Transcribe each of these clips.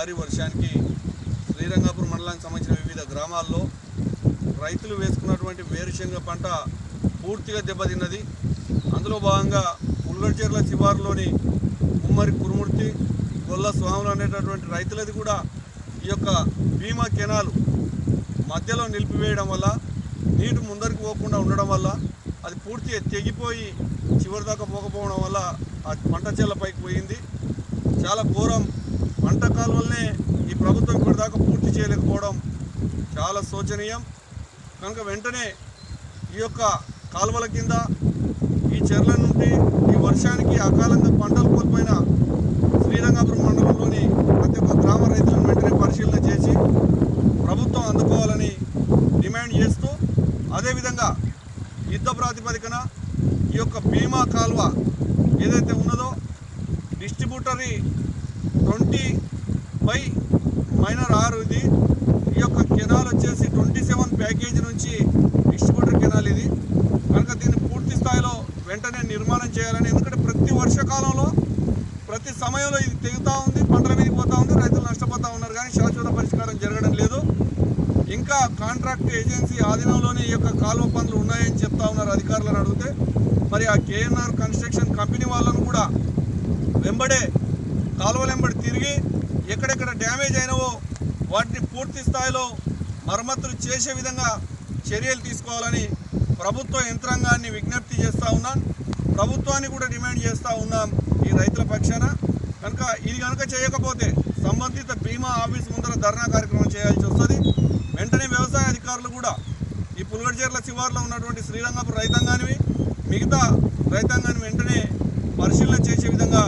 భారీ వర్షానికి శ్రీరంగపురం మండలానికి సంబంధించిన వివిధ గ్రామాల్లో రైతులు వేసుకున్నటువంటి వేరుశనగ పంట పూర్తిగా దెబ్బతిన్నది. అందులో భాగంగా ముల్గడ్చెర్ల శివారులోని కుమ్మరి కురుమూర్తి, గొల్ల స్వాములు అనేటటువంటి రైతులది కూడా ఈ యొక్క భీమా కెనాలు మధ్యలో నిలిపివేయడం వల్ల, నీరు ముందరికి పోకుండా ఉండడం వల్ల అది పూర్తిగా తెగిపోయి చివరి దాకా పోకపోవడం వల్ల ఆ పంట చేలపైకి పోయింది. చాలా ఘోరం. పంట కాలువలనే ఈ ప్రభుత్వం ఇప్పటిదాకా పూర్తి చేయలేకపోవడం చాలా శోచనీయం. కనుక వెంటనే ఈ యొక్క కాలువల కింద ఈ చెర్ల నుండి ఈ వర్షానికి అకాలంగా పంటలు కోల్పోయిన శ్రీరంగపురం మండలంలోని ప్రతి ఒక్క గ్రామ రైతులను వెంటనే పరిశీలన చేసి ప్రభుత్వం అందుకోవాలని డిమాండ్ చేస్తూ, అదేవిధంగా యుద్ధ ప్రాతిపదికన ఈ యొక్క భీమా కాలువ ఏదైతే ఉన్నదో డిస్ట్రిబ్యూటరీ 20/6 ఇది. ఈ యొక్క కెనాల్ వచ్చేసి 27 ప్యాకేజీ నుంచి డిస్ట్రిబ్యూటర్ కెనాల్ ఇది. కనుక దీన్ని పూర్తి స్థాయిలో వెంటనే నిర్మాణం చేయాలని, ఎందుకంటే ప్రతి వర్షాకాలంలో ప్రతి సమయంలో ఇది తెగుతూ ఉంది, పంటల మీదకి పోతూ ఉంది, రైతులు నష్టపోతూ ఉన్నారు, కానీ శాశ్వత పరిష్కారం జరగడం లేదు. ఇంకా కాంట్రాక్ట్ ఏజెన్సీ ఆధీనంలోనే ఈ యొక్క కాలువ పనులు ఉన్నాయని చెప్తా ఉన్నారు అధికారులను అడిగితే. మరి ఆ కేఎన్ఆర్ కన్స్ట్రక్షన్ కంపెనీ వాళ్ళను కూడా వెంబడే కాలువల వెంబడి తిరిగి ఎక్కడెక్కడ డ్యామేజ్ అయినవో వాటిని పూర్తి స్థాయిలో మరమ్మతులు చేసే విధంగా చర్యలు తీసుకోవాలని ప్రభుత్వ యంత్రాంగాన్ని విజ్ఞప్తి చేస్తూ ఉన్నాం. ప్రభుత్వాన్ని కూడా డిమాండ్ చేస్తూ ఉన్నాం ఈ రైతుల పక్షాన. కనుక ఇది కనుక చేయకపోతే సంబంధిత బీమా ఆఫీస్ ముందర ధర్నా కార్యక్రమం చేయాల్సి వస్తుంది. వెంటనే వ్యవసాయ అధికారులు కూడా ఈ పుల్గడ్చెర్ల శివారులో ఉన్నటువంటి శ్రీరంగపురం రైతాంగాన్ని, మిగతా రైతాంగాన్ని వెంటనే పరిశీలన చేసే విధంగా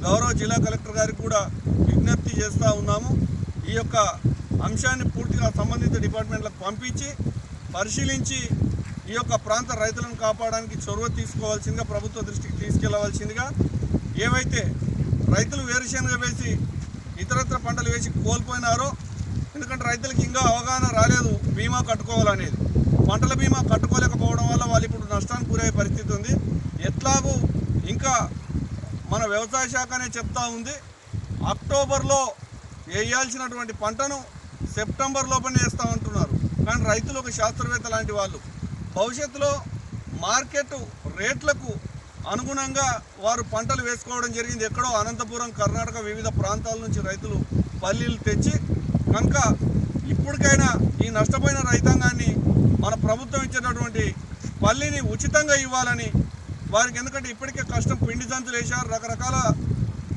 గౌరవ జిల్లా కలెక్టర్ గారికి కూడా విజ్ఞప్తి చేస్తూ ఉన్నాము. ఈ యొక్క అంశాన్ని పూర్తిగా సంబంధిత డిపార్ట్మెంట్లకు పంపించి పరిశీలించి ఈ యొక్క ప్రాంత రైతులను కాపాడడానికి చొరవ తీసుకోవాల్సిందిగా, ప్రభుత్వ దృష్టికి తీసుకెళ్లవలసిందిగా, ఏవైతే రైతులు వేరుశనగ వేసి ఇతరత్ర పంటలు వేసి కోల్పోయినారో, ఎందుకంటే రైతులకు ఇంకా అవగాహన రాలేదు బీమా కట్టుకోవాలనేది. పంటల బీమా కట్టుకోలేకపోవడం వల్ల వాళ్ళు ఇప్పుడు నష్టానికి గురయ్యే పరిస్థితి ఉంది. ఎట్లాగూ ఇంకా మన వ్యవసాయ శాఖనే చెప్తా ఉంది, అక్టోబర్లో వేయాల్సినటువంటి పంటను సెప్టెంబర్ లోపలనే వేస్తామంటున్నారు. కానీ రైతులు ఒక శాస్త్రవేత్త లాంటి వాళ్ళు భవిష్యత్తులో మార్కెట్ రేట్లకు అనుగుణంగా వారు పంటలు వేసుకోవడం జరిగింది. ఎక్కడో అనంతపురం, కర్ణాటక వివిధ ప్రాంతాల నుంచి రైతులు పల్లీలు తెచ్చి, కనుక ఇప్పటికైనా ఈ నష్టపోయిన రైతాంగాన్ని మన ప్రభుత్వం ఇచ్చేటటువంటి పల్లీని ఉచితంగా ఇవ్వాలని వారికి, ఎందుకంటే ఇప్పటికే కష్టం పిండి సంచులు వేశారు, రకరకాల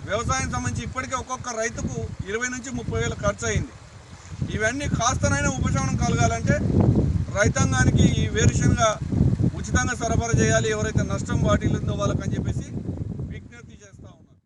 వ్యవసాయం సంబంధించి ఇప్పటికే ఒక్కొక్క రైతుకు 20 నుంచి 30 వేలు ఖర్చు అయింది. ఇవన్నీ కాస్తనైనా ఉపశమనం కలగాలంటే రైతాంగానికి ఈ వేరుశనగ ఉచితంగా సరఫరా చేయాలి, ఎవరైతే నష్టం వాటిల్లిందో వాళ్ళకని చెప్పేసి